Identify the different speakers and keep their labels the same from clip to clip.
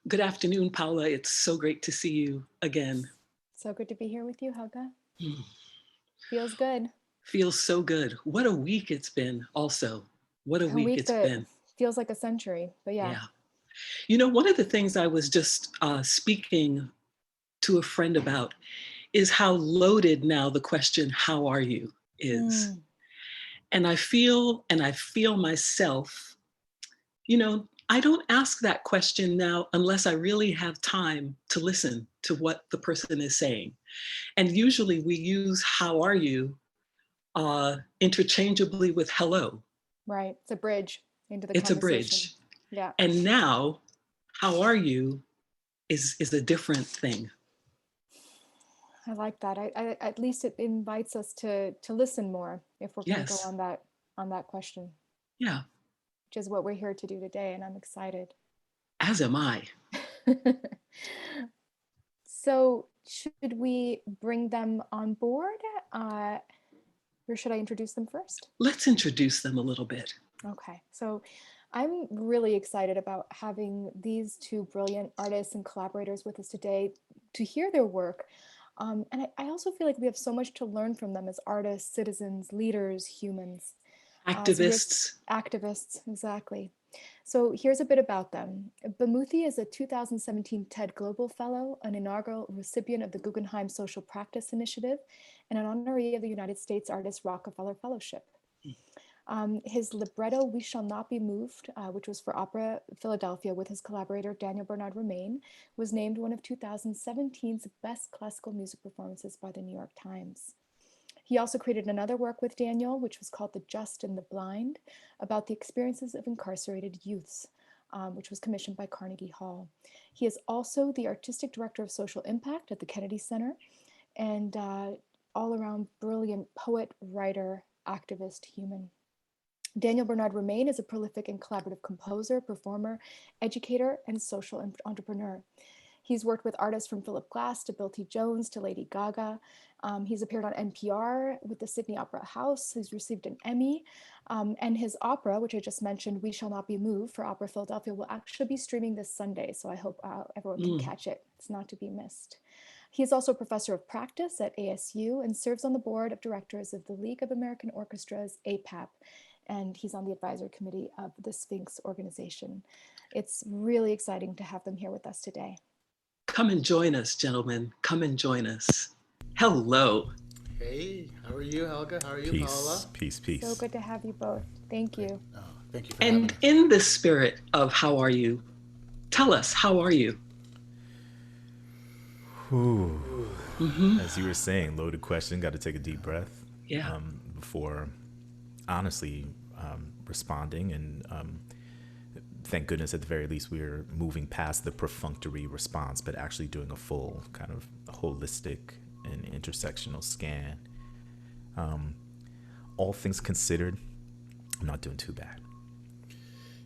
Speaker 1: Good afternoon, Paola. It's so great to see you again.
Speaker 2: So good to be here with you, Helga.
Speaker 1: Mm.
Speaker 2: Feels good.
Speaker 1: Feels so good. What a week it's been, also. What a
Speaker 2: A
Speaker 1: week
Speaker 2: week
Speaker 1: it's
Speaker 2: that
Speaker 1: been.
Speaker 2: feels like a century, but yeah.
Speaker 1: Yeah. One of the things I was just speaking to a friend about is how loaded now the question, how are you, is.
Speaker 2: Mm,
Speaker 1: And I feel myself, I don't ask that question now unless I really have time to listen to what the person is saying. And usually we use how are you interchangeably with hello.
Speaker 2: right. It's a bridge into the
Speaker 1: It's a
Speaker 2: conversation.
Speaker 1: bridge.
Speaker 2: Yeah.
Speaker 1: And now, how are you is a different thing.
Speaker 2: I like that. At least it invites us to listen more if we're going to go
Speaker 1: Yes.
Speaker 2: on that question,
Speaker 1: Yeah.
Speaker 2: which is what we're here to do today, and I'm excited.
Speaker 1: As am I.
Speaker 2: So, should we bring them on board, uh, or should I introduce them first?
Speaker 1: Let's introduce them a little bit.
Speaker 2: Okay, so I'm really excited about having these two brilliant artists and collaborators with us today to hear their work. And I also feel like we have so much to learn from them as artists, citizens, leaders, humans. So here's
Speaker 1: Activists.
Speaker 2: activists, exactly. So here's a bit about them. Bamuthi is a 2017 TED Global Fellow, an inaugural recipient of the Guggenheim Social Practice Initiative, and an honoree of the United States Artist Rockefeller Fellowship. His libretto, We Shall Not Be Moved, which was for Opera Philadelphia with his collaborator Daniel Bernard Roumain, was named one of 2017's best classical music performances by the New York Times. He also created another work with Daniel, which was called The Just and the Blind, about the experiences of incarcerated youths, which was commissioned by Carnegie Hall. He is also the artistic director of social impact at the Kennedy Center and all around brilliant poet, writer, activist, human. Daniel Bernard Roumain is a prolific and collaborative composer, performer, educator, and social entrepreneur. He's worked with artists from Philip Glass to Bill T. Jones to Lady Gaga. He's appeared on NPR with the Sydney Opera House. He's received an Emmy. And his opera, which I just mentioned, We Shall Not Be Moved for Opera Philadelphia, will actually be streaming this Sunday. So I hope everyone can
Speaker 1: Mm.
Speaker 2: catch it. It's not to be missed. He is also a professor of practice at ASU and serves on the board of directors of the League of American Orchestras, APAP, and he's on the advisory committee of the Sphinx organization. It's really exciting to have them here with us today.
Speaker 1: Come and join us, gentlemen. Come and join us. Hello.
Speaker 3: Hey, how are you, Helga? How are you,
Speaker 4: Peace,
Speaker 3: Paola?
Speaker 4: peace,
Speaker 2: So
Speaker 4: peace.
Speaker 2: good to have you both. Thank
Speaker 3: Great.
Speaker 2: you.
Speaker 3: Oh, thank you for having
Speaker 1: And
Speaker 3: us.
Speaker 1: in the spirit of how are you, tell us, how are you?
Speaker 4: Whew.
Speaker 1: Mm-hmm.
Speaker 4: As you were saying, loaded question. Got to take a deep breath
Speaker 1: Yeah.
Speaker 4: before, honestly, responding. And thank goodness, at the very least, we're moving past the perfunctory response, but actually doing a full kind of holistic and intersectional scan. All things considered, I'm not doing too bad.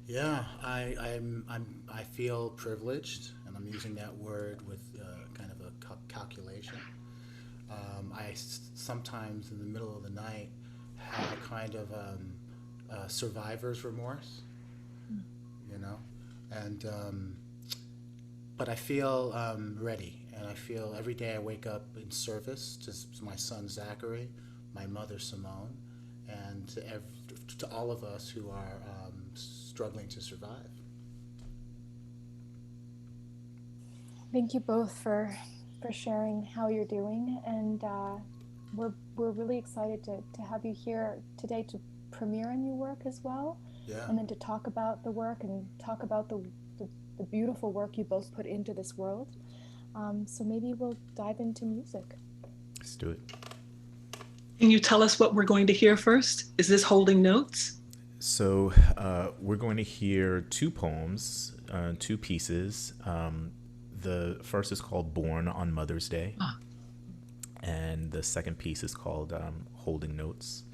Speaker 3: Yeah, I feel privileged, and I'm using that word with kind of a calculation. Sometimes in the middle of the night have a kind of survivor's remorse, you know, and but I feel ready, and I feel every day I wake up in service to my son Zachary, my mother Simone, and to all of us who are struggling to survive.
Speaker 2: Thank you both for sharing how you're doing, and we're really excited to have you here today to premiere a new work as well,
Speaker 3: Yeah.
Speaker 2: and then to talk about the work and talk about the beautiful work you both put into this world. So maybe we'll dive into music.
Speaker 4: Let's do it.
Speaker 1: Can you tell us what we're going to hear first? Is this holding notes?
Speaker 4: So we're going to hear two poems, two pieces. The first is called Born on Mother's Day.
Speaker 1: Ah.
Speaker 4: And the second piece is called Holding Notes,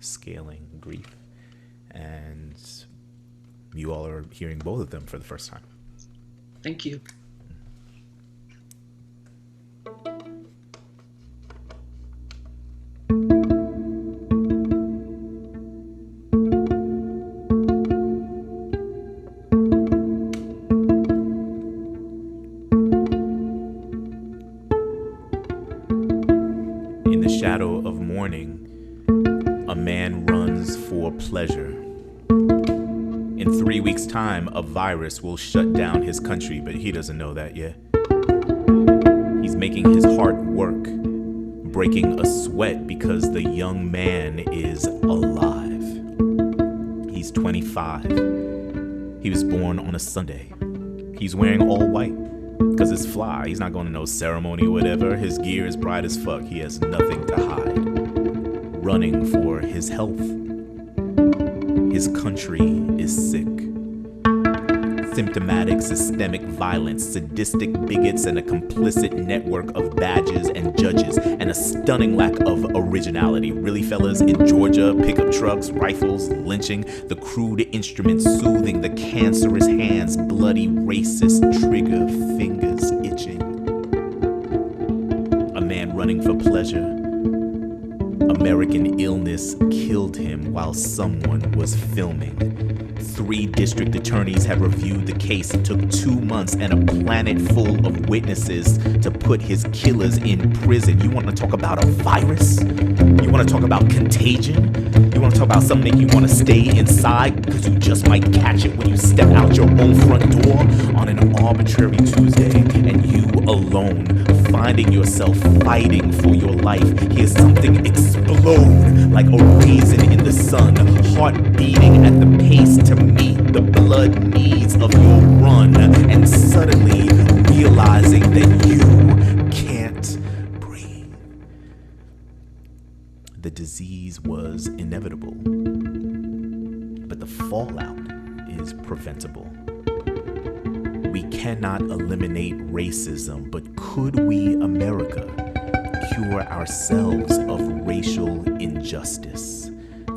Speaker 4: Scaling Grief. And you all are hearing both of them for the first time.
Speaker 1: Thank you.
Speaker 4: shadow of morning, a man runs for pleasure. In 3 weeks' time, a virus will shut down his country, but he doesn't know that yet. He's making his heart work, breaking a sweat because the young man is alive. He's 25. He was born on a Sunday. He's wearing all white because it's fly. He's not going to no ceremony or whatever. His gear is bright as fuck. He has nothing to hide. Running for his health. His country is sick. Symptomatic systemic violence, sadistic bigots, and a complicit network of badges and judges, and a stunning lack of originality. Really, fellas, in Georgia, pickup trucks, rifles, lynching, the crude instruments soothing the cancerous hands, bloody racist trigger fingers itching. A man running for pleasure. American illness killed him while someone was filming. 3 district attorneys have reviewed the case. It took 2 months and a planet full of witnesses to put his killers in prison. You want to talk about a virus? You want to talk about contagion? You want to talk about something making you want to stay inside because you just might catch it when you step out your own front door on an arbitrary Tuesday, and you alone, finding yourself fighting for your life, hear something explode like a raisin in the sun, heart beating at the pace to meet the blood needs of your run, and suddenly realizing that you can't breathe. The disease was inevitable, but the fallout is preventable. We cannot eliminate racism, but could we, America, cure ourselves of racial injustice?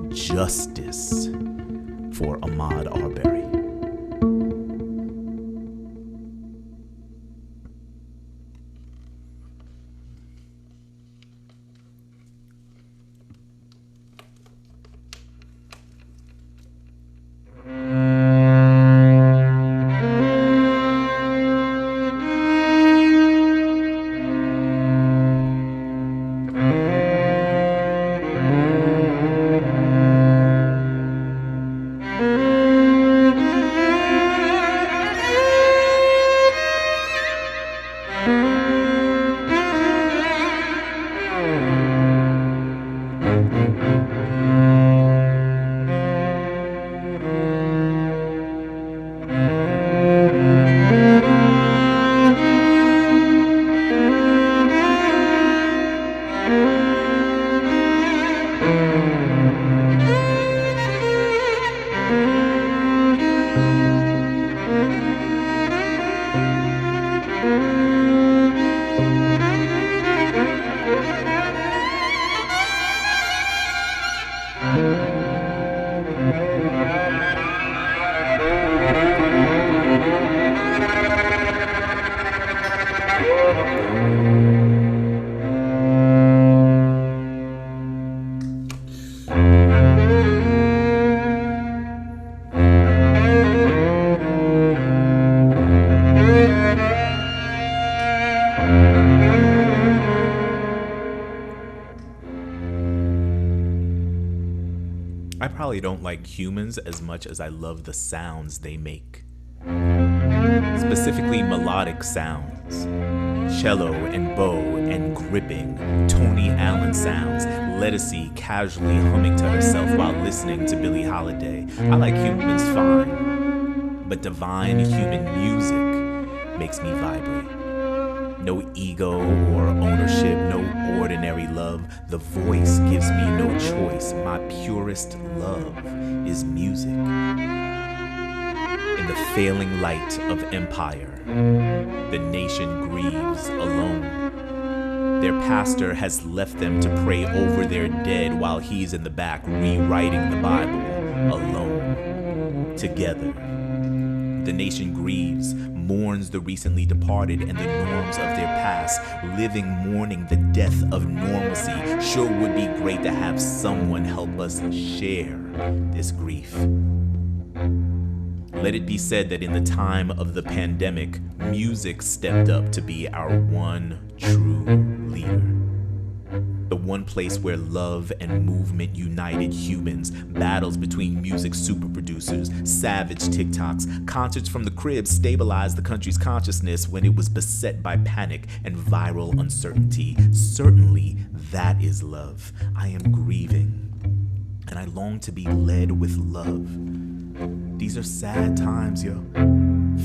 Speaker 4: Justice for Ahmaud Arbery. I probably don't like humans as much as I love the sounds they make. Specifically melodic sounds. Cello and bow and gripping, Tony Allen sounds, Lettucey casually humming to herself while listening to Billie Holiday. I like humans fine, but divine human music makes me vibrate. No ego or ownership, no ordinary love. The voice gives me no choice. My purest love is music. In the failing light of empire, the nation grieves alone. Their pastor has left them to pray over their dead while he's in the back rewriting the Bible alone. Together, the nation grieves, mourns the recently departed and the norms of their past, living mourning the death of normalcy. Sure would be great to have someone help us share this grief. Let it be said that in the time of the pandemic, music stepped up to be our one true leader. The one place where love and movement united humans, battles between music super producers, savage TikToks, concerts from the crib stabilized the country's consciousness when it was beset by panic and viral uncertainty. Certainly, that is love. I am grieving, and I long to be led with love. These are sad times, yo.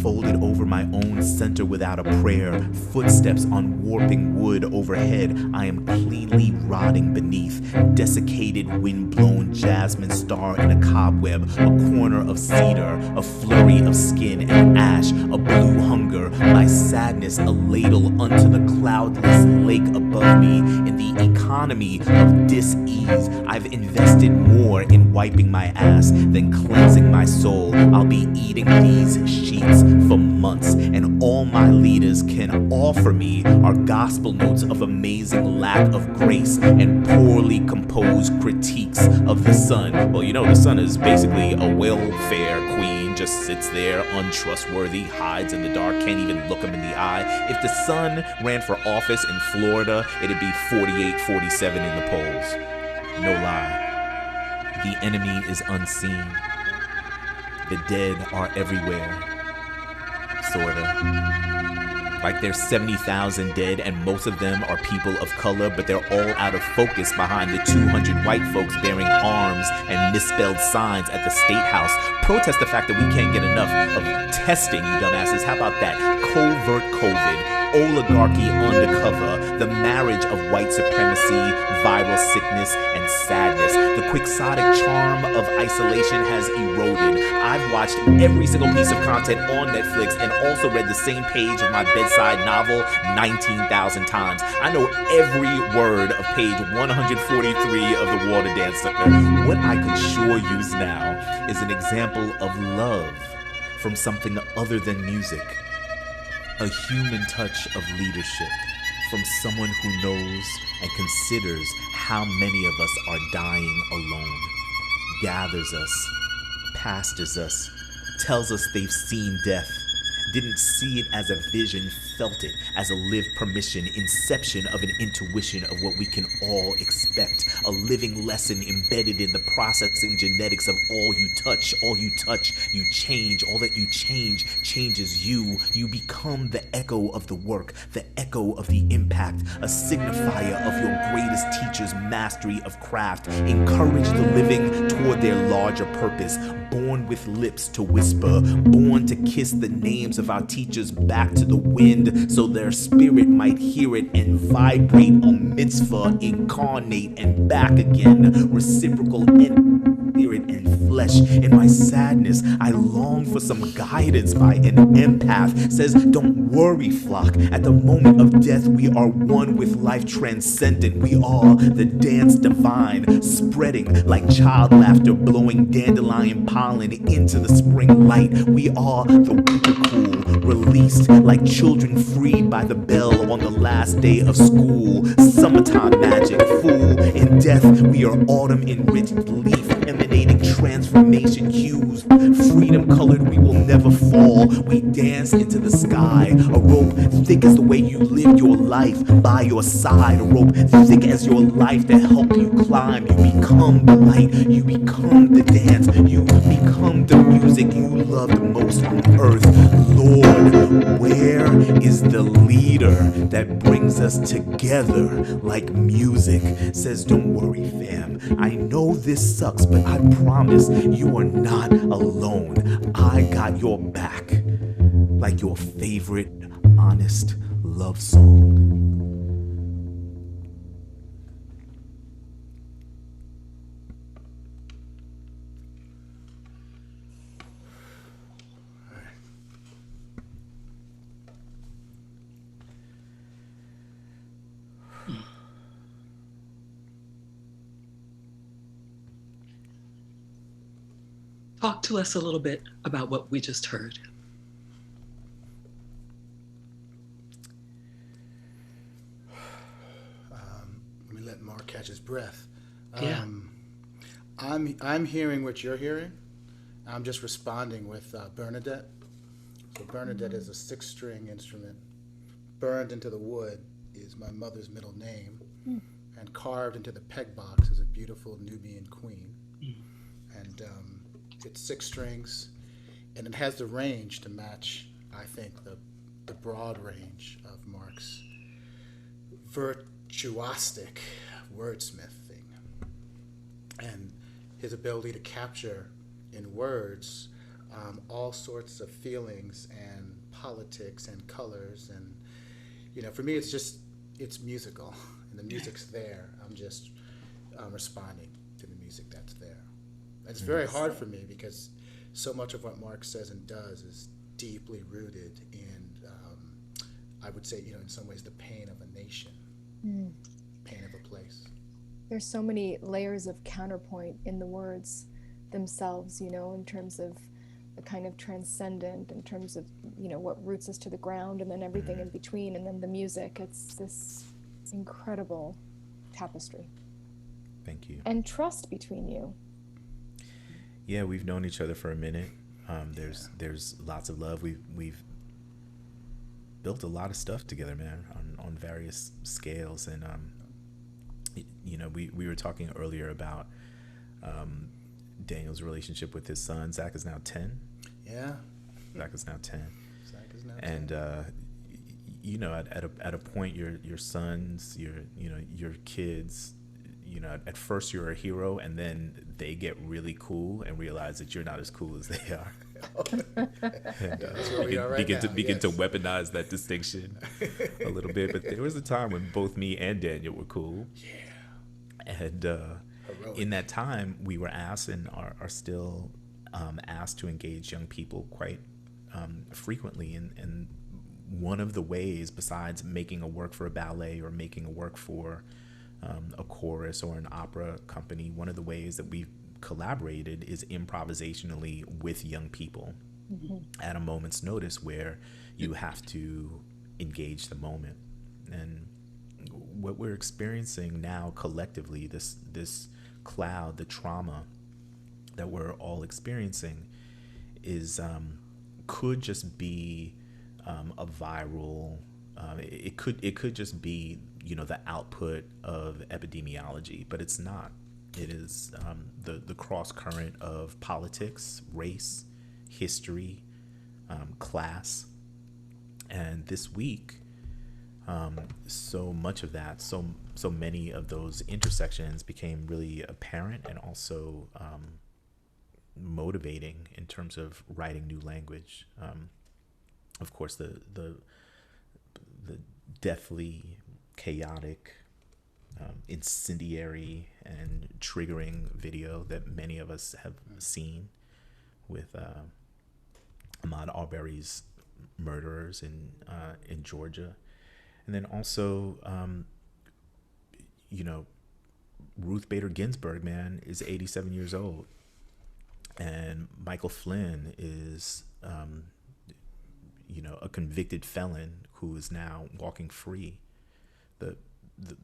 Speaker 4: Folded over my own center without a prayer, footsteps on warping wood overhead, I am cleanly rotting beneath, desiccated wind-blown jasmine star in a cobweb, a corner of cedar, a flurry of skin and ash, a blue hunger, my sadness a ladle unto the cloudless lake above me. In the economy of dis-ease, I've invested more in wiping my ass than cleansing my soul. I'll be eating these sheets for months, and all my leaders can offer me are gospel notes of amazing lack of grace and poorly composed critiques of the sun. Well, you know, the sun is basically a welfare queen, just sits there untrustworthy, hides in the dark, can't even look him in the eye. If the sun ran for office in Florida, it'd be 48-47 in the polls. No lie. The enemy is unseen. The dead are everywhere. Sorta. Like there's 70,000 dead and most of them are people of color, but they're all out of focus behind the 200 white folks bearing arms and misspelled signs at the State House. Protest the fact that we can't get enough of testing, you dumbasses. How about that? Covert COVID. Oligarchy undercover, the marriage of white supremacy, viral sickness, and sadness. The quixotic charm of isolation has eroded. I've watched every single piece of content on Netflix and also read the same page of my bedside novel 19,000 times. I know every word of page 143 of The Water Dancer. What I could sure use now is an example of love from something other than music. A human touch of leadership from someone who knows and considers how many of us are dying alone, gathers us, pastors us, tells us they've seen death, didn't see it as a vision, felt it as a lived permission, inception of an intuition of what we can all expect, a living lesson embedded in the processing genetics of all you touch, you change, all that you change changes you. You become the echo of the work, the echo of the impact, a signifier of your greatest teacher's mastery of craft. Encourage the living toward their larger purpose, born with lips to whisper, born to kiss the names of our teachers back to the wind so their spirit might hear it and vibrate on mitzvah, incarnate and back again, reciprocal and spirit and flesh. In my sadness, I long for some guidance by an empath. Says, don't worry, flock. At the moment of death, we are one with life transcendent. We are the dance divine, spreading like child laughter, blowing dandelion pollen into the spring light. We are the winter cool, released like children freed by the bell on the last day of school. Summertime magic, fool. In death, we are autumn enriched leaf, emanating transformation hues. Freedom colored, we will never fall. We dance into the sky. A rope thick as the way you live your life by your side. A rope thick as your life to help you climb. You become the light. You become the dance. You become the music you loved most on earth. Lord, where is the leader that brings us together like music? Says, don't worry, fam. I know this sucks, but I promise you are not alone. I got your back, like your favorite honest love song.
Speaker 1: Talk to us a little bit about what we just heard.
Speaker 3: Let me let Marc catch his breath.
Speaker 1: Yeah.
Speaker 3: I'm hearing what you're hearing. I'm just responding with Bernadette. So Bernadette is a 6-string instrument. Burned into the wood is my mother's middle name. and carved into the peg box is a beautiful Nubian queen. And it's 6 strings, and it has the range to match, I think, the broad range of Marc's virtuosic wordsmithing and his ability to capture in words all sorts of feelings and politics and colors. And for me, it's musical, and the music's there. I'm just responding to the music that's there. It's very hard for me because so much of what Marc says and does is deeply rooted in, I would say, in some ways, the pain of a nation, pain of a place.
Speaker 2: There's so many layers of counterpoint in the words themselves, in terms of a kind of transcendent, in terms of, what roots us to the ground, and then everything in between, and then the music. It's this incredible tapestry.
Speaker 4: Thank you.
Speaker 2: And trust between you.
Speaker 4: Yeah, we've known each other for a minute. There's lots of love. We've built a lot of stuff together, man, on various scales. And we were talking earlier about Daniel's relationship with his son. Zach is now 10.
Speaker 3: Yeah.
Speaker 4: Zach is now 10.
Speaker 3: Zach is now 10.
Speaker 4: And at a point, your sons, your kids, at first you're a hero, and then they get really cool and realize that you're not as cool as they are. And begin to weaponize that distinction a little bit. But there was a time when both me and Daniel were cool. Yeah. And in that time, we were asked and are still asked to engage young people quite frequently. And one of the ways, besides making a work for a ballet or making a work for a chorus or an opera company, one of the ways that we've collaborated is improvisationally with young people at a moment's notice, where you have to engage the moment. And what we're experiencing now collectively, this cloud, the trauma that we're all experiencing, is could just be a viral. It could just be the output of epidemiology, but it's not. It is the cross current of politics, race, history, class, and this week, so much of that, so many of those intersections became really apparent and also motivating in terms of writing new language. Of course, the deathly chaotic, incendiary and triggering video that many of us have seen with Ahmaud Arbery's murderers in Georgia. And then also, Ruth Bader Ginsburg, man, is 87 years old. And Michael Flynn is, a convicted felon who is now walking free.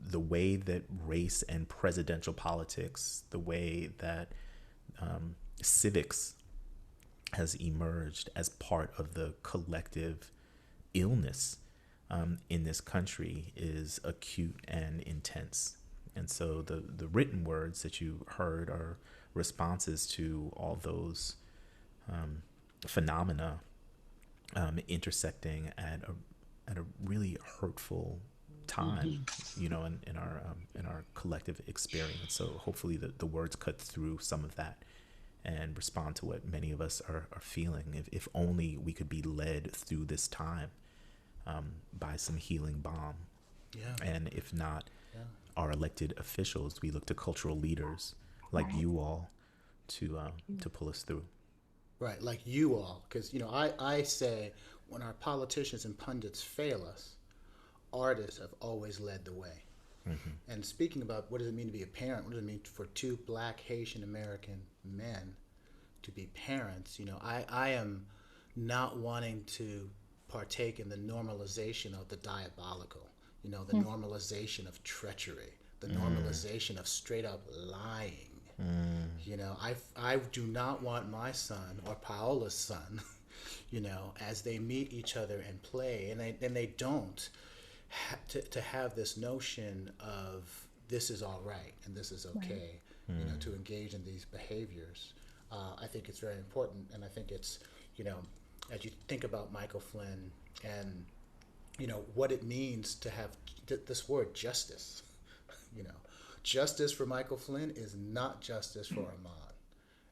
Speaker 4: The way that race and presidential politics, the way that civics has emerged as part of the collective illness in this country is acute and intense. And so the written words that you heard are responses to all those phenomena intersecting at a really hurtful time, in our collective experience. So hopefully the words cut through some of that and respond to what many of us are feeling. If only we could be led through this time by some healing balm. Yeah. And if not, our elected officials, we look to cultural leaders like you all to pull us through.
Speaker 3: Right, like you all, because I say when our politicians and pundits fail us, artists have always led the way. Mm-hmm. And speaking about what does it mean to be a parent, what does it mean for 2 Black Haitian American men to be parents? I am not wanting to partake in the normalization of the diabolical, the normalization of treachery, the normalization of straight up lying. I do not want my son or Paola's son, as they meet each other and play, and they don't, to have this notion of this is all right and this is okay, to engage in these behaviors. I think it's very important, and I think it's, as you think about Michael Flynn and, what it means to have this word justice, justice for Michael Flynn is not justice for Ahmaud,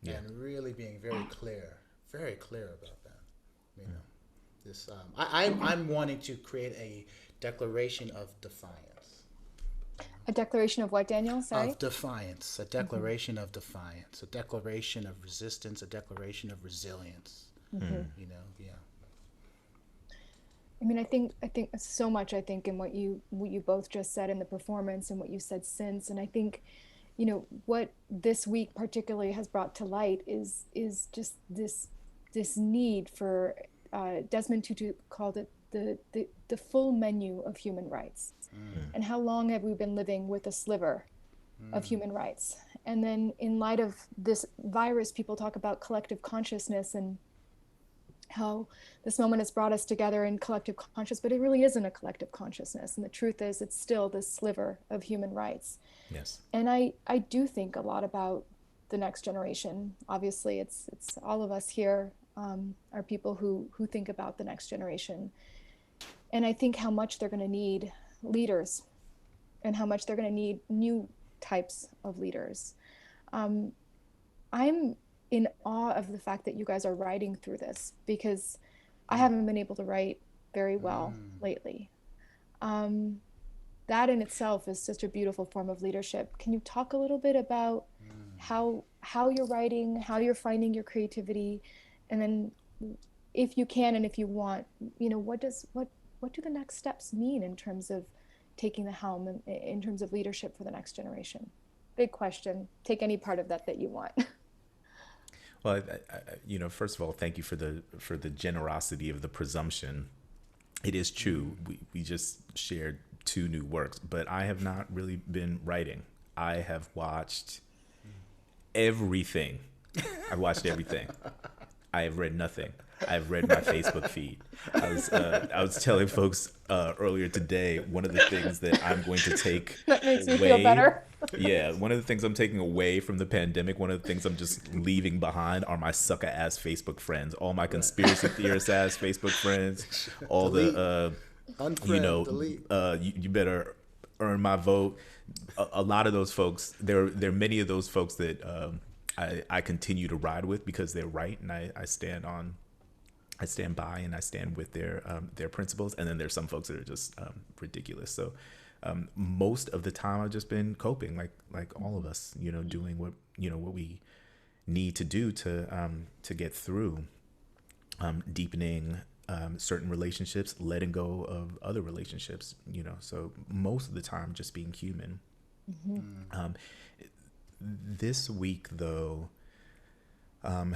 Speaker 3: and really being very clear about that. This I'm wanting to create a declaration of defiance.
Speaker 2: A declaration of what, Daniel? Sorry?
Speaker 3: Of defiance, a declaration of defiance, a declaration of resistance, a declaration of resilience.
Speaker 2: I mean, I think so much, in what you both just said in the performance and what you said since. And I think, what this week particularly has brought to light is just this need for, Desmond Tutu called it the full menu of human rights. And how long have we been living with a sliver of human rights? And then in light of this virus, people talk about collective consciousness and how this moment has brought us together in collective consciousness, but it really isn't a collective consciousness. And the truth is, it's still this sliver of human rights.
Speaker 4: Yes.
Speaker 2: And I do think a lot about the next generation. Obviously, it's all of us here are people who think about the next generation. And I think how much they're going to need leaders and how much they're going to need new types of leaders. I'm in awe of the fact that you guys are writing through this, because I haven't been able to write very well lately. That in itself is such a beautiful form of leadership. Can you talk a little bit about how you're writing, how you're finding your creativity, and then if you can and if you want, what do the next steps mean in terms of taking the helm, in terms of leadership for the next generation? Big question. Take any part of that you want.
Speaker 4: Well, first of all, thank you for the generosity of the presumption. It is true. We just shared 2 new works, but I have not really been writing. I have watched everything. I've watched everything. I have read nothing. I've read my Facebook feed. I was telling folks earlier today, one of the things that I'm going to take
Speaker 2: that makes me feel better.
Speaker 4: Yeah, one of the things I'm taking away from the pandemic, one of the things I'm just leaving behind are my sucker ass Facebook friends, all my conspiracy theorist ass Facebook friends, all
Speaker 3: delete.
Speaker 4: The
Speaker 3: Delete.
Speaker 4: You better earn my vote. A lot of those folks, there are many of those folks that I continue to ride with because they're right, and I stand by and I stand with their principles. And then there's some folks that are just ridiculous. So most of the time I've just been coping, like all of us, doing what we need to do to get through, deepening certain relationships, letting go of other relationships. So most of the time just being human. This week, though, I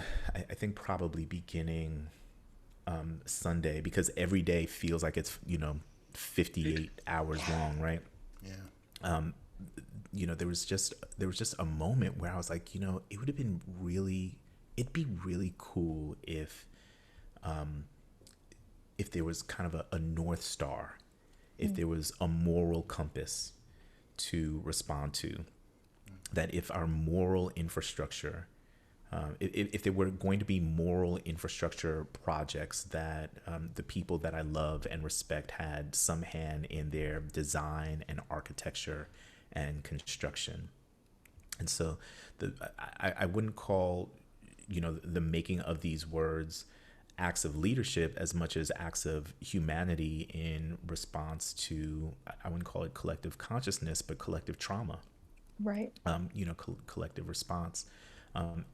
Speaker 4: think probably beginning Sunday, because every day feels like it's 58 hours long, right?
Speaker 3: Yeah.
Speaker 4: There was just a moment where I was like, it'd be really cool if there was kind of a North Star, if there was a moral compass to respond to, that if our moral infrastructure, if there were going to be moral infrastructure projects that the people that I love and respect had some hand in their design and architecture and construction. And so I wouldn't call, the making of these words acts of leadership as much as acts of humanity in response to, I wouldn't call it collective consciousness, but collective trauma.
Speaker 2: Right.
Speaker 4: Collective response.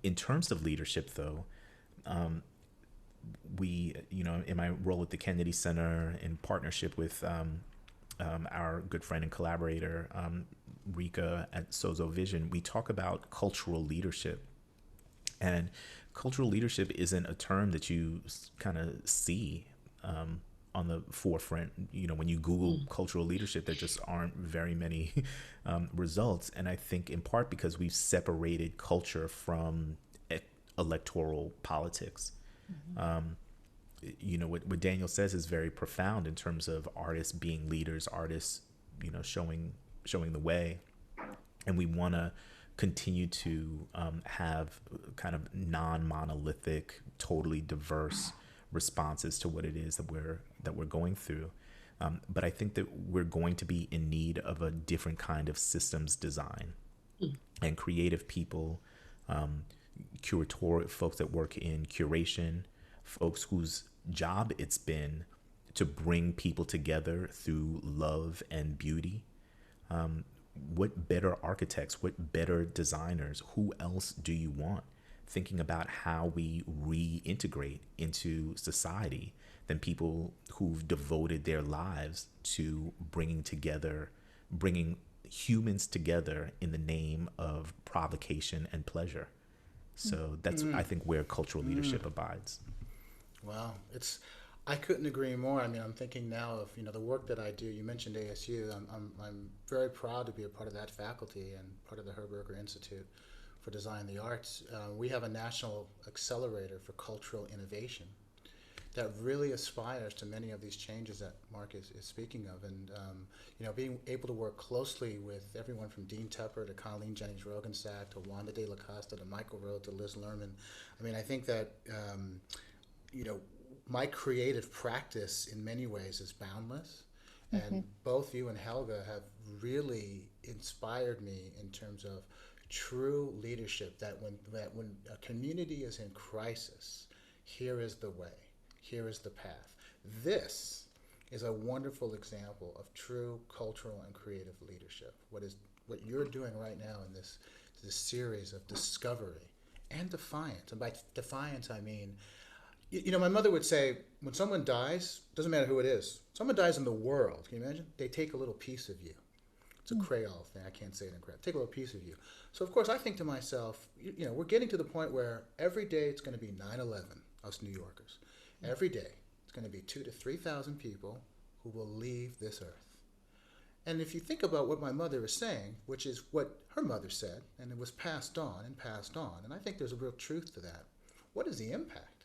Speaker 4: In terms of leadership, though, we, in my role at the Kennedy Center, in partnership with our good friend and collaborator, Rika at Sozo Vision, we talk about cultural leadership. And cultural leadership isn't a term that you kind of see on the forefront. When you Google cultural leadership, there just aren't very many results. And I think in part because we've separated culture from electoral politics. What Daniel says is very profound in terms of artists being leaders, artists, showing the way. And we want to continue to have kind of non-monolithic, totally diverse responses to what it is that we're going through. But I think that we're going to be in need of a different kind of systems design, and creative people, curatorial folks that work in curation, folks whose job it's been to bring people together through love and beauty. What better architects, what better designers, who else do you want thinking about how we reintegrate into society than people who've devoted their lives to bringing humans together in the name of provocation and pleasure. So that's, I think, where cultural leadership abides.
Speaker 3: Wow, I couldn't agree more. I mean, I'm thinking now of the work that I do. You mentioned ASU. I'm very proud to be a part of that faculty and part of the Herberger Institute for Design and the Arts. We have a national accelerator for cultural innovation that really aspires to many of these changes that Marc is speaking of, and being able to work closely with everyone from Dean Tepper to Colleen Jennings-Rogensack to Wanda De La Costa to Michael Rowe to Liz Lerman. I mean, I think that my creative practice in many ways is boundless, and both you and Helga have really inspired me in terms of true leadership, that when a community is in crisis, here is the way, here is the path. This is a wonderful example of true cultural and creative leadership. What you're doing right now in this series of discovery and defiance. And by defiance, I mean, my mother would say, when someone dies, doesn't matter who it is, someone dies in the world, can you imagine? They take a little piece of you. It's a Creole thing, I can't say it in Creole. Take a little piece of you. So of course I think to myself, we're getting to the point where every day it's going to be 9/11, us New Yorkers. Every day it's going to be 2,000 to 3,000 people who will leave this earth. And if you think about what my mother is saying, which is what her mother said, and it was passed on, and I think there's a real truth to that. What is the impact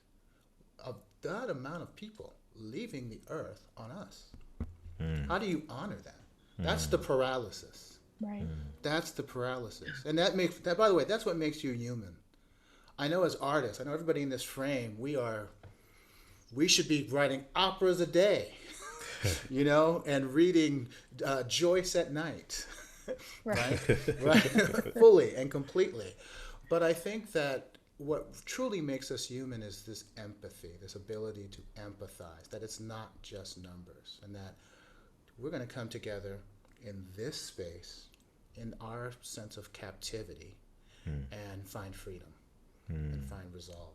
Speaker 3: of that amount of people leaving the earth on us? How do you honor that? That's the paralysis.
Speaker 2: Right.
Speaker 3: That's the paralysis. And that, by the way, that's what makes you human. I know as artists, I know everybody in this frame, we should be writing operas a day, and reading Joyce at night, right? Right? Fully and completely. But I think that what truly makes us human is this empathy, this ability to empathize, that it's not just numbers, and that we're going to come together in this space, in our sense of captivity, and find freedom and find resolve.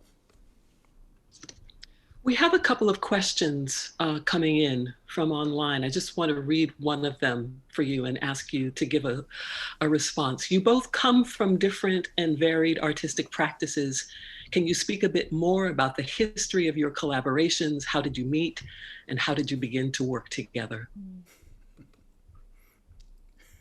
Speaker 1: We have a couple of questions coming in from online. I just want to read one of them for you and ask you to give a response. You both come from different and varied artistic practices. Can you speak a bit more about the history of your collaborations? How did you meet, and how did you begin to work together?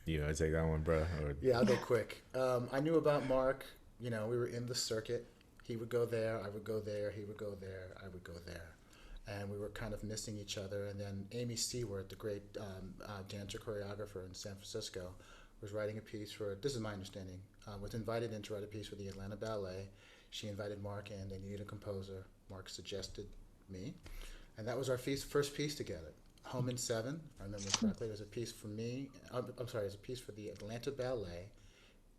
Speaker 4: You want to take that one, bro? Or...
Speaker 3: Yeah, I'll go quick. I knew about Marc. We were in the circuit. He would go there, I would go there, he would go there, I would go there. And we were kind of missing each other. And then Amy Seward, the great dancer choreographer in San Francisco, was writing a piece for, this is my understanding, was invited in to write a piece for the Atlanta Ballet. She invited Marc in, they needed a composer. Marc suggested me. And that was our first piece together. Home in 7, I remember correctly, it was a piece for me, it was a piece for the Atlanta Ballet,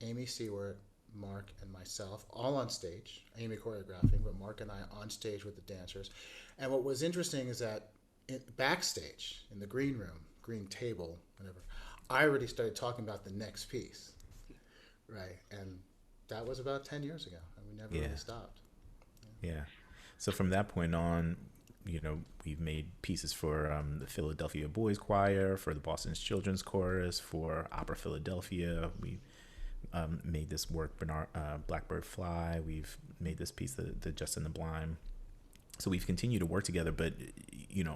Speaker 3: Amy Seward, Marc and myself, all on stage, Amy choreographing, but Marc and I on stage with the dancers. And what was interesting is that backstage, in the green room, green table, whatever, I already started talking about the next piece, right? And that was about 10 years ago, and we never really stopped.
Speaker 4: Yeah. So from that point on, we've made pieces for the Philadelphia Boys Choir, for the Boston Children's Chorus, for Opera Philadelphia. We made this work, Blackbird Fly. We've made this piece, the Just in the Blind. So we've continued to work together, but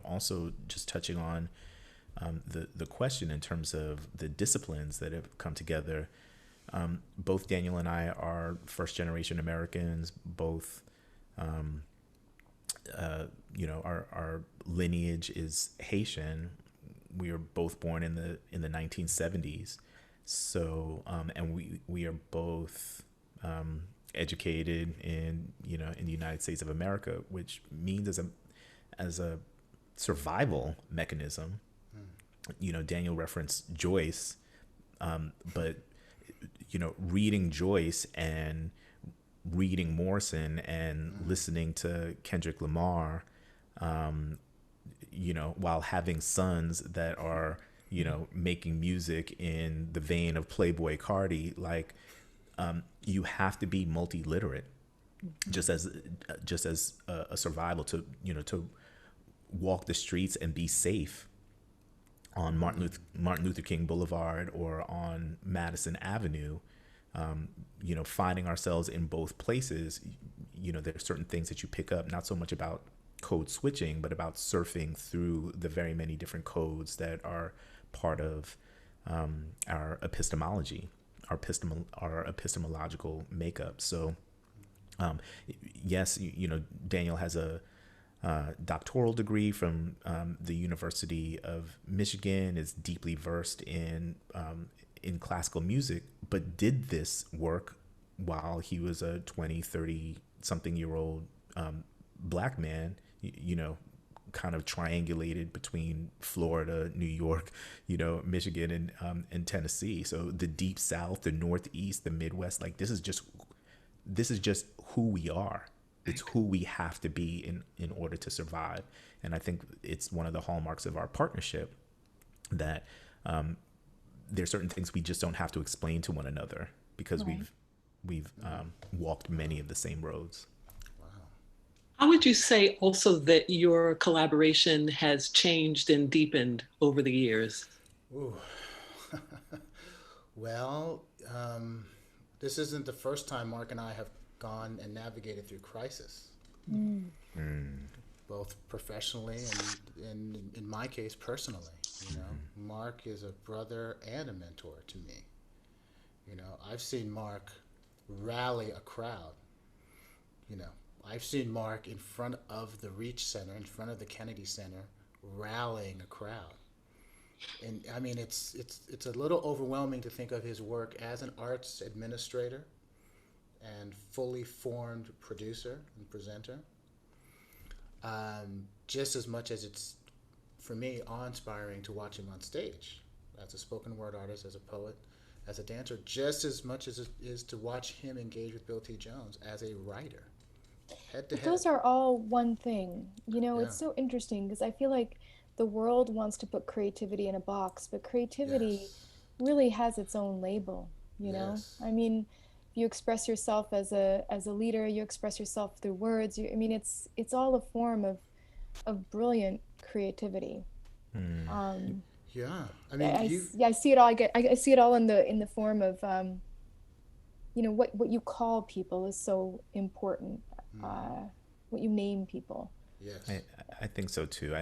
Speaker 4: also just touching on the question in terms of the disciplines that have come together. Both Daniel and I are first generation Americans. Both, our lineage is Haitian. We were both born in the 1970s. So, and we are both educated in, in the United States of America, which means as a survival mechanism, Daniel referenced Joyce, but, reading Joyce and reading Morrison and listening to Kendrick Lamar, while having sons that are, making music in the vein of Playboi Carti, like, you have to be multi-literate just as a survival to walk the streets and be safe on Martin Luther King Boulevard or on Madison Avenue. Finding ourselves in both places, there are certain things that you pick up, not so much about code switching, but about surfing through the very many different codes that are part of our epistemology, our epistemological makeup. So, yes, Daniel has a doctoral degree from the University of Michigan, is deeply versed in classical music, but did this work while he was a 20, 30 something year old Black man, kind of triangulated between Florida, New York, Michigan and Tennessee. So the Deep South, the Northeast, the Midwest, like this is just who we are. It's who we have to be in order to survive. And I think it's one of the hallmarks of our partnership that there's certain things we just don't have to explain to one another because we've walked many of the same roads.
Speaker 1: How would you say also that your collaboration has changed and deepened over the years?
Speaker 3: Ooh. Well, this isn't the first time Marc and I have gone and navigated through crisis, both professionally and in my case, personally. Marc is a brother and a mentor to me. I've seen Marc rally a crowd. I've seen Marc in front of the Reach Center, in front of the Kennedy Center, rallying a crowd. And I mean, it's a little overwhelming to think of his work as an arts administrator and fully formed producer and presenter, just as much as it's, for me, awe-inspiring to watch him on stage as a spoken word artist, as a poet, as a dancer, just as much as it is to watch him engage with Bill T. Jones as a writer. Head to head.
Speaker 2: Those are all one thing. It's so interesting because I feel like the world wants to put creativity in a box, but creativity really has its own label, you know? I mean, you express yourself as a leader, you express yourself through words. It's all a form of brilliant creativity.
Speaker 3: Yeah, I mean,
Speaker 2: I see it all. I see it all in the form of what you call people is so important. What you name people.
Speaker 3: Yes,
Speaker 4: I think so too.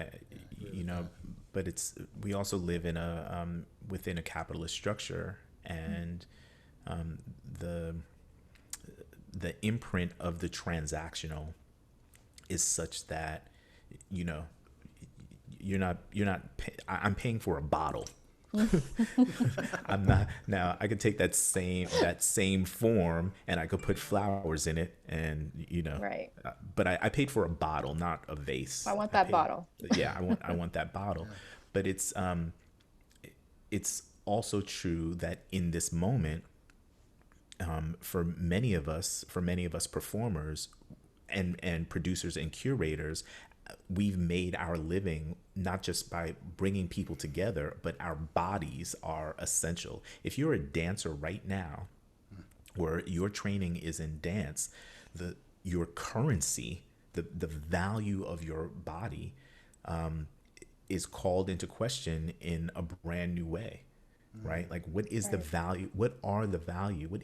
Speaker 4: But we also live in within a capitalist structure, and the imprint of the transactional is such that I'm paying for a bottle. I'm not now. I could take that same form and I could put flowers in it, and
Speaker 2: right.
Speaker 4: But I paid for a bottle, not a vase.
Speaker 2: I want that bottle.
Speaker 4: Yeah, I want that bottle. But it's also true that in this moment, for many of us performers and producers and curators, we've made our living not just by bringing people together, but our bodies are essential. If you're a dancer right now, or your training is in dance, your currency, the value of your body, is called into question in a brand new way, right? Like, what is the value? What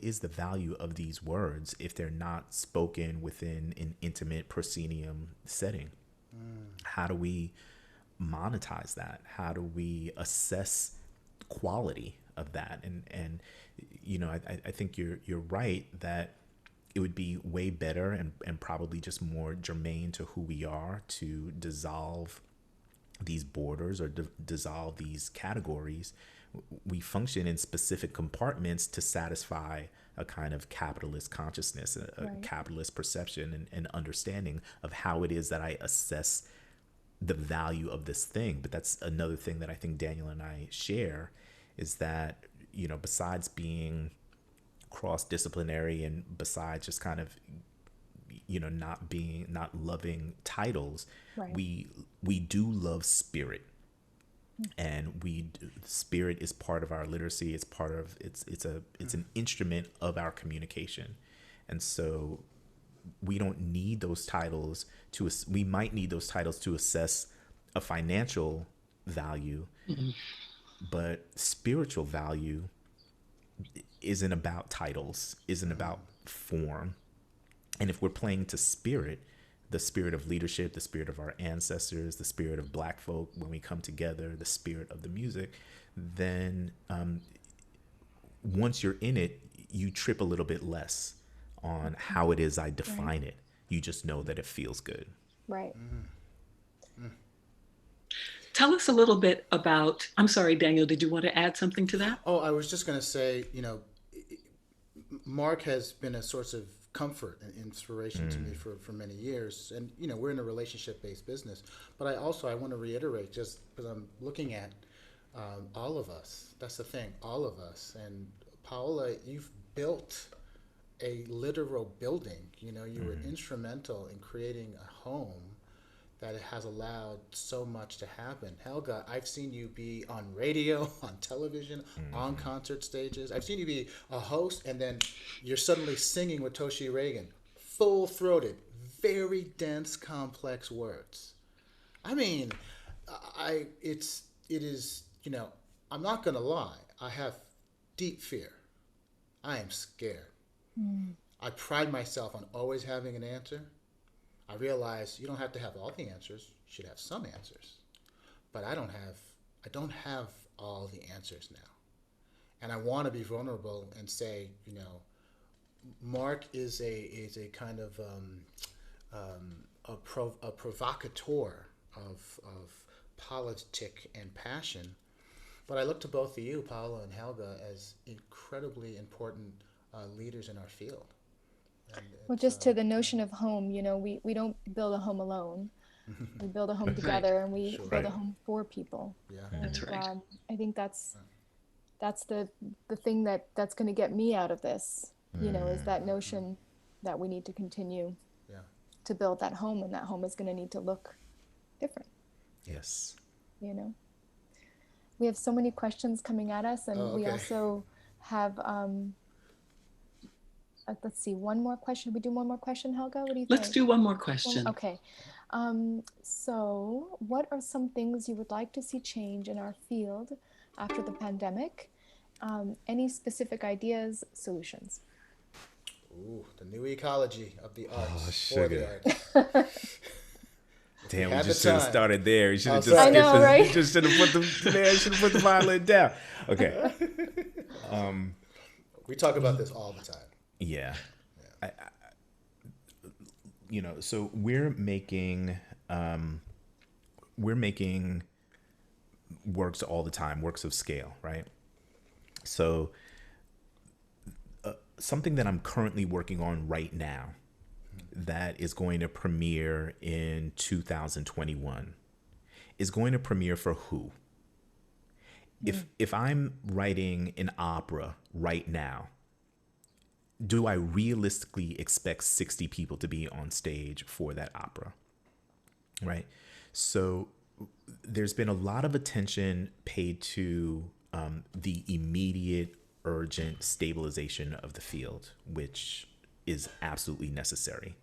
Speaker 4: is the value of these words if they're not spoken within an intimate proscenium setting? How do we monetize that? How do we assess quality of that? And I think you're right that it would be way better and probably just more germane to who we are to dissolve these borders or dissolve these categories. We function in specific compartments to satisfy a kind of capitalist consciousness, a capitalist perception and understanding of how it is that I assess the value of this thing. But that's another thing that I think Daniel and I share, is that, you know, besides being cross-disciplinary and besides just kind of, you know, not loving titles, we do love spirit. And spirit is part of our literacy. It's part of it's an instrument of our communication, and so we don't need those titles we might need those titles to assess a financial value, but spiritual value isn't about titles, isn't about form. And if we're playing to spirit, the spirit of leadership, the spirit of our ancestors, the spirit of Black folk when we come together, the spirit of the music, then once you're in it, you trip a little bit less on how it is I define it. You just know that it feels good.
Speaker 2: Right.
Speaker 1: Tell us a little bit about, I'm sorry, Daniel, did you want to add something to that?
Speaker 3: Oh, I was just going to say, you know, Marc has been a source of comfort and inspiration to me for many years. And, you know, we're in a relationship-based business. But I want to reiterate, just because I'm looking at all of us. That's the thing, all of us. And Paola, you've built a literal building. You know, you were instrumental in creating a home that has allowed so much to happen. Helga, I've seen you be on radio, on television, on concert stages. I've seen you be a host, and then you're suddenly singing with Toshi Reagan, full-throated, very dense, complex words. I mean, it is, you know, I'm not gonna lie, I have deep fear. I am scared. I pride myself on always having an answer. I realize you don't have to have all the answers. You should have some answers. But I don't have all the answers now. And I want to be vulnerable and say, you know, Marc is a kind of a provocateur of politic and passion. But I look to both of you, Paola and Helga, as incredibly important leaders in our field.
Speaker 2: Well, just to the notion of home, you know, we don't build a home alone. We build a home together, and we build a home for people.
Speaker 3: Yeah,
Speaker 1: That's right.
Speaker 2: I think that's the thing that's going to get me out of this, you know, is that notion that we need to continue to build that home, and that home is going to need to look different.
Speaker 4: Yes.
Speaker 2: You know, we have so many questions coming at us, and we also have let's see, one more question. Should we do one more question, Helga? What do you think?
Speaker 1: Let's do one more question.
Speaker 2: Okay. So what are some things you would like to see change in our field after the pandemic? Any specific ideas, solutions?
Speaker 3: Ooh, the new ecology of the arts.
Speaker 4: Oh,
Speaker 3: for
Speaker 4: sugar.
Speaker 3: the arts.
Speaker 4: Damn, we
Speaker 3: had
Speaker 4: just
Speaker 3: the
Speaker 4: should have
Speaker 3: time.
Speaker 4: started there. You should have just
Speaker 2: I
Speaker 4: skipped
Speaker 2: know,
Speaker 4: this.
Speaker 2: right?
Speaker 4: You just should have put the violin down. Okay.
Speaker 3: We talk about this all the time.
Speaker 4: Yeah. You know, so we're making works all the time, works of scale, right? So something that I'm currently working on right now that is going to premiere in 2021 is going to premiere for who? If I'm writing an opera right now, do I realistically expect 60 people to be on stage for that opera? Right? So there's been a lot of attention paid to the immediate, urgent stabilization of the field, which is absolutely necessary.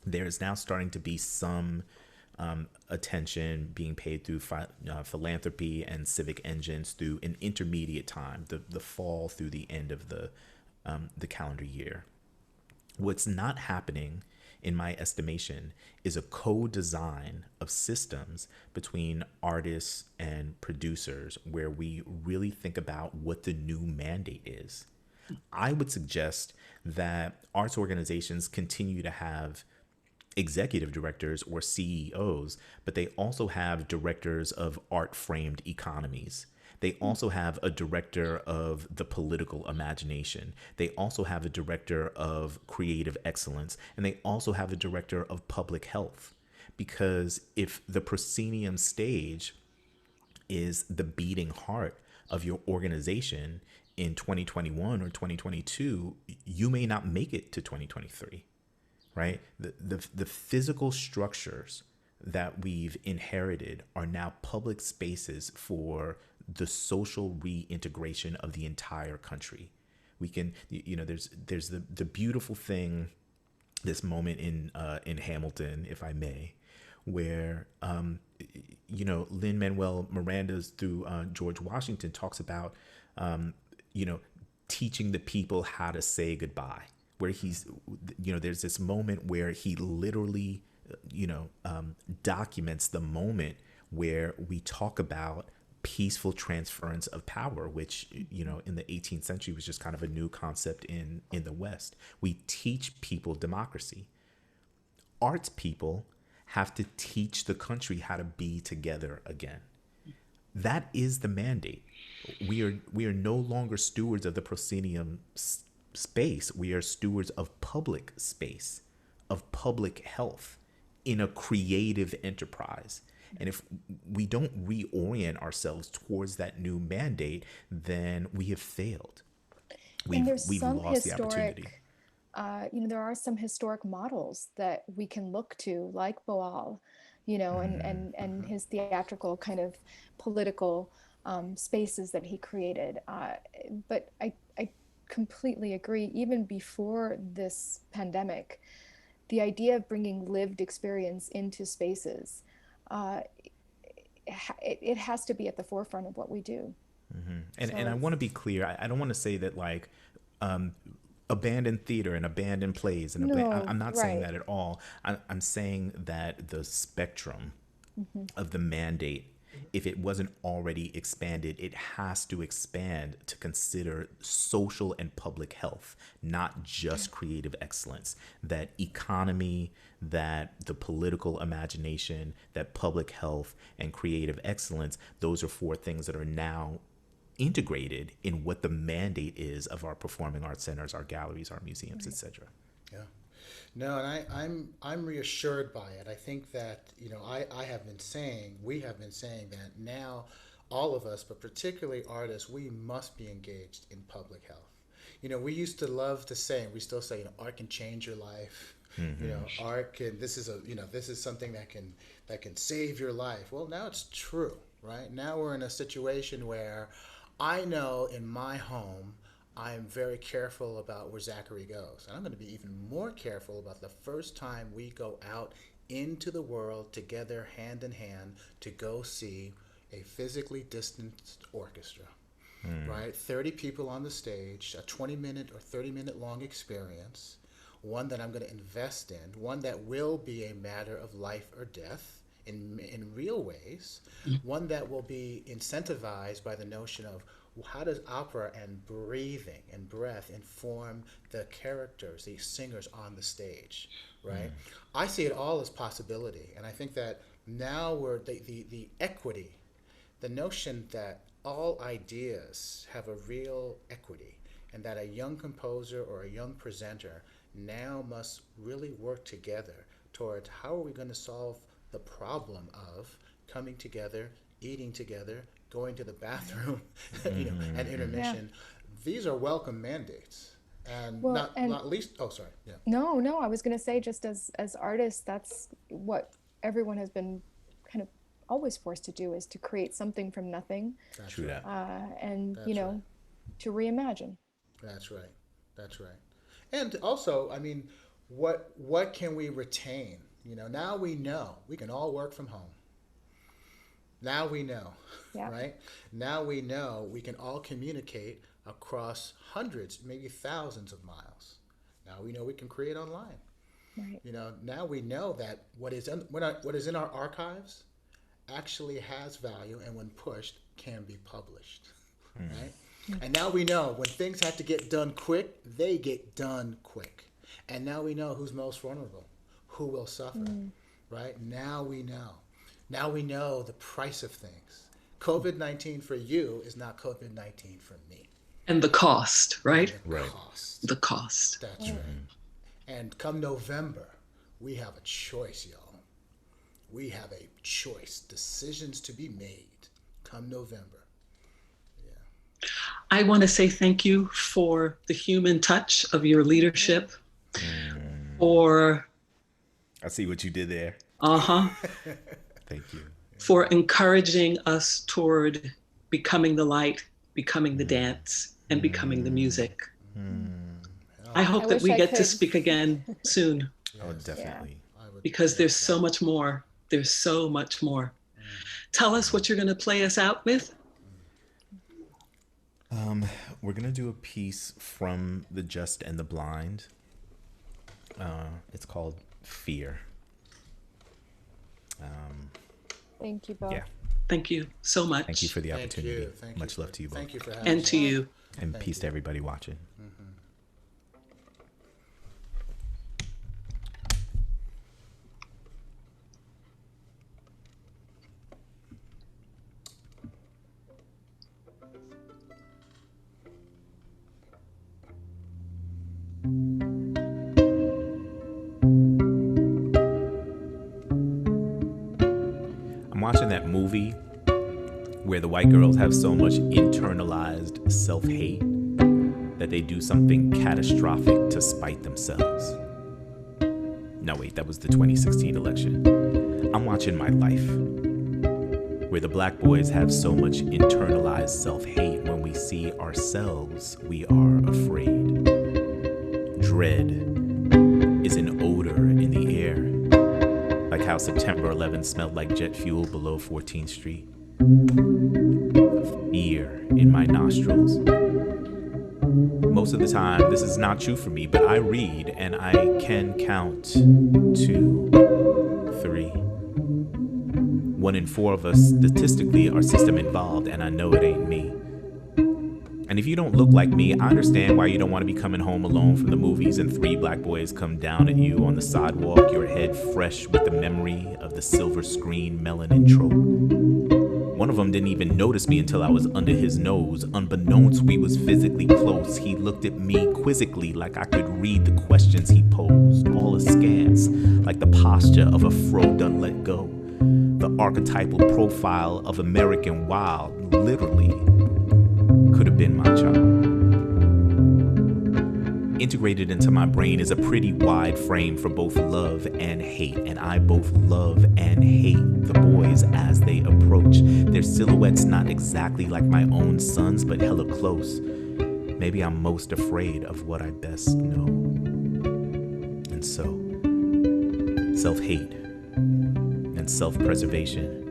Speaker 4: There's now starting to be some attention being paid through philanthropy and civic engines through an intermediate time, the fall through the end of the calendar year. What's not happening, in my estimation, is a co-design of systems between artists and producers where we really think about what the new mandate is. I would suggest that arts organizations continue to have executive directors or CEOs, but they also have directors of art framed economies. They also have a director of the political imagination. They also have a director of creative excellence. And they also have a director of public health. Because if the proscenium stage is the beating heart of your organization in 2021 or 2022, you may not make it to 2023, right? The physical structures that we've inherited are now public spaces for the social reintegration of the entire country. We can, there's the beautiful thing, this moment in Hamilton, if I may, where Lin-Manuel Miranda's through George Washington talks about teaching the people how to say goodbye, where he's there's this moment where he literally documents the moment where we talk about peaceful transference of power, which in the 18th century was just kind of a new concept in the West. We teach people democracy. Arts people have to teach the country how to be together again. That is the mandate. We are no longer stewards of the proscenium space. We are stewards of public space, of public health in a creative enterprise. And if we don't reorient ourselves towards that new mandate, then we have failed. We've lost the opportunity.
Speaker 2: There are some historic models that we can look to, like Boal, and his theatrical kind of political spaces that he created. But I completely agree. Even before this pandemic, the idea of bringing lived experience into spaces, it has to be at the forefront of what we do.
Speaker 4: Mm-hmm. And I want to be clear. I don't want to say that like abandoned theater and abandoned plays and I'm not saying that at all. I'm saying that the spectrum of the mandate, if it wasn't already expanded, it has to expand to consider social and public health, not just creative excellence. That economy, that the political imagination, that public health and creative excellence, those are four things that are now integrated in what the mandate is of our performing arts centers, our galleries, our museums, etc.
Speaker 3: Yeah. No, and I'm reassured by it. I think that, I have been saying, we have been saying that now all of us, but particularly artists, we must be engaged in public health. We used to love to say, and we still say, art can change your life. Mm-hmm. Art can, this is something that can save your life. Well, now it's true, right? Now we're in a situation where I know in my home, I'm very careful about where Zachary goes. And I'm going to be even more careful about the first time we go out into the world together, hand in hand, to go see a physically distanced orchestra, right? 30 people on the stage, a 20-minute or 30-minute long experience, one that I'm going to invest in, one that will be a matter of life or death in real ways, one that will be incentivized by the notion of how does opera and breathing and breath inform the characters, the singers on the stage, right? I see it all as possibility, and I think that now we're the equity, the notion that all ideas have a real equity, and that a young composer or a young presenter now must really work together towards how are we going to solve the problem of coming together, eating together, going to the bathroom, and intermission. Yeah. These are welcome mandates, and not least. Oh, sorry. Yeah.
Speaker 2: No. I was going to say, just as artists, that's what everyone has been kind of always forced to do, is to create something from nothing.
Speaker 3: That's right.
Speaker 2: And that's right. To reimagine.
Speaker 3: That's right. That's right. And also, I mean, what can we retain? Now we know we can all work from home. Now we know, right? Now we know we can all communicate across hundreds, maybe thousands of miles. Now we know we can create online.
Speaker 2: Right.
Speaker 3: Now we know that what is in our archives actually has value, and when pushed, can be published, right? And now we know when things have to get done quick, they get done quick. And now we know who's most vulnerable, who will suffer, right? Now we know. Now we know the price of things. COVID-19 for you is not COVID-19 for me.
Speaker 1: And the cost, right?
Speaker 3: The
Speaker 4: Right.
Speaker 3: cost.
Speaker 1: The cost.
Speaker 3: That's right. And come November, we have a choice, y'all. We have a choice. Decisions to be made come November.
Speaker 1: I want to say thank you for the human touch of your leadership. For
Speaker 4: I see what you did there. Thank you.
Speaker 1: For encouraging us toward becoming the light, becoming the dance, and becoming the music. I hope that
Speaker 2: wish
Speaker 1: we
Speaker 2: I
Speaker 1: get to
Speaker 2: could.
Speaker 1: speak again soon,
Speaker 4: Oh, definitely.
Speaker 1: because there's so much more. There's so much more. Tell us what you're going to play us out with.
Speaker 4: We're going to do a piece from The Just and the Blind. It's called Fear.
Speaker 2: Thank you both.
Speaker 4: Yeah.
Speaker 1: Thank you so much.
Speaker 4: Thank you for the
Speaker 3: Thank
Speaker 4: opportunity.
Speaker 3: you. Thank
Speaker 4: Much
Speaker 3: you.
Speaker 4: love to you both.
Speaker 3: Thank you for having
Speaker 1: And
Speaker 3: me.
Speaker 1: to you.
Speaker 4: And peace to everybody watching. I'm watching that movie where the white girls have so much internalized self-hate that they do something catastrophic to spite themselves. No, wait, that was the 2016 election. I'm watching my life, where the black boys have so much internalized self-hate. When we see ourselves, we are afraid. Dread is an odor in the air, like how September 11th smelled like jet fuel below 14th Street. Fear in my nostrils. Most of the time, this is not true for me, but I read and I can count 2, 3. 1 in 4 of us statistically are system involved, and I know it ain't me. And if you don't look like me, I understand why you don't want to be coming home alone from the movies and 3 black boys come down at you on the sidewalk, your head fresh with the memory of the silver screen melanin trope. One of them didn't even notice me until I was under his nose. Unbeknownst, we was physically close. He looked at me quizzically like I could read the questions he posed, all askance, like the posture of a fro done let go. The archetypal profile of American Wild literally could have been my child. Integrated into my brain is a pretty wide frame for both love and hate, and I both love and hate the boys as they approach. Their silhouettes not exactly like my own sons, but hella close. Maybe I'm most afraid of what I best know. And so, self-hate and self-preservation.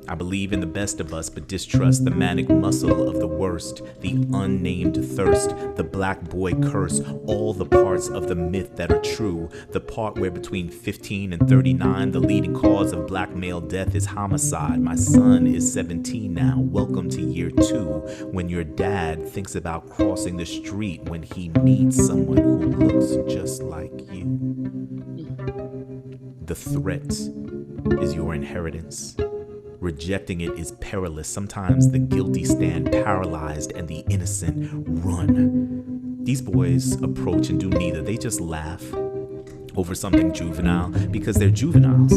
Speaker 4: I believe in the best of us, but distrust the manic muscle of the worst, the unnamed thirst, the black boy curse, all the parts of the myth that are true. The part where between 15 and 39, the leading cause of black male death is homicide. My son is 17 now. Welcome to year 2, when your dad thinks about crossing the street when he meets someone who looks just like you. The threat is your inheritance. Rejecting it is perilous. Sometimes the guilty stand paralyzed and the innocent run. These boys approach and do neither. They just laugh over something juvenile because they're juveniles,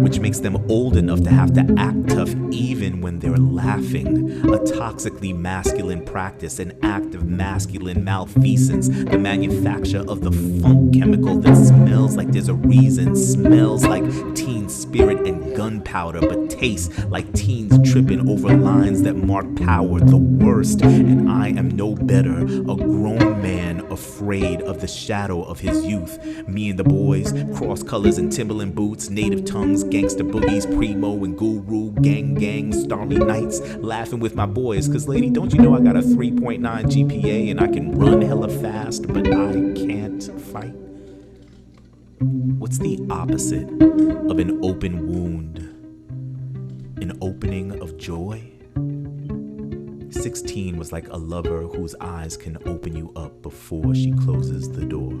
Speaker 4: which makes them old enough to have to act tough even when they're laughing. A toxically masculine practice, an act of masculine malfeasance, the manufacture of the funk chemical that smells like there's a reason, smells like teen spirit and gunpowder, but tastes like teens tripping over lines that mark power, the worst. And I am no better, a grown man afraid of the shadow of his youth. Me and the boys, cross colors and Timberland boots, native tongues, gangster boogies, primo and guru, gang, stormy nights, laughing with my boys, cause lady, don't you know I got a 3.9 GPA and I can run hella fast, but I can't fight? What's the opposite of an open wound? An opening of joy? 16 was like a lover whose eyes can open you up before she closes the door.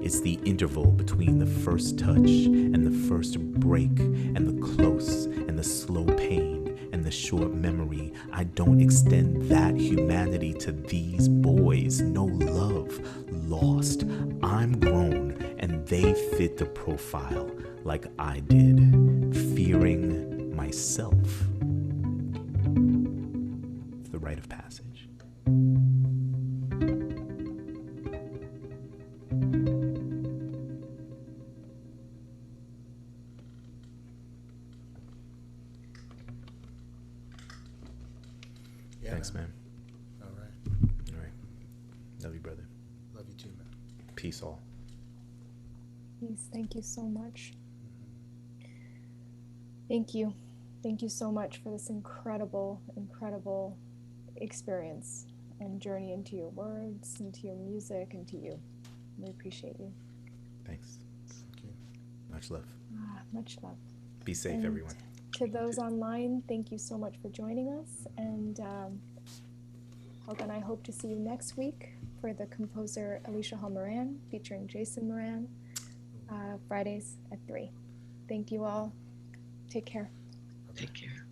Speaker 4: It's the interval between the first touch and the first break, and the close and the slow pain and the short memory. I don't extend that humanity to these boys. No love lost. I'm grown and they fit the profile like I did, fearing myself. The rite of passage.
Speaker 3: Yeah,
Speaker 4: Thanks, man.
Speaker 3: All right.
Speaker 4: All right. Love you, brother.
Speaker 3: Love you too, man.
Speaker 4: Peace all.
Speaker 2: Please, thank you so much. Thank you. Thank you so much for this incredible, incredible experience and journey into your words, into your music, into you. We appreciate you.
Speaker 4: Thanks.
Speaker 3: Thank you.
Speaker 4: Much love.
Speaker 2: Much love.
Speaker 4: Be safe,
Speaker 2: And
Speaker 4: everyone.
Speaker 2: to those online, thank you so much for joining us. And Helga and I hope to see you next week for the composer Alicia Hall Moran featuring Jason Moran, Fridays at 3. Thank you all. Take care.
Speaker 1: Take care.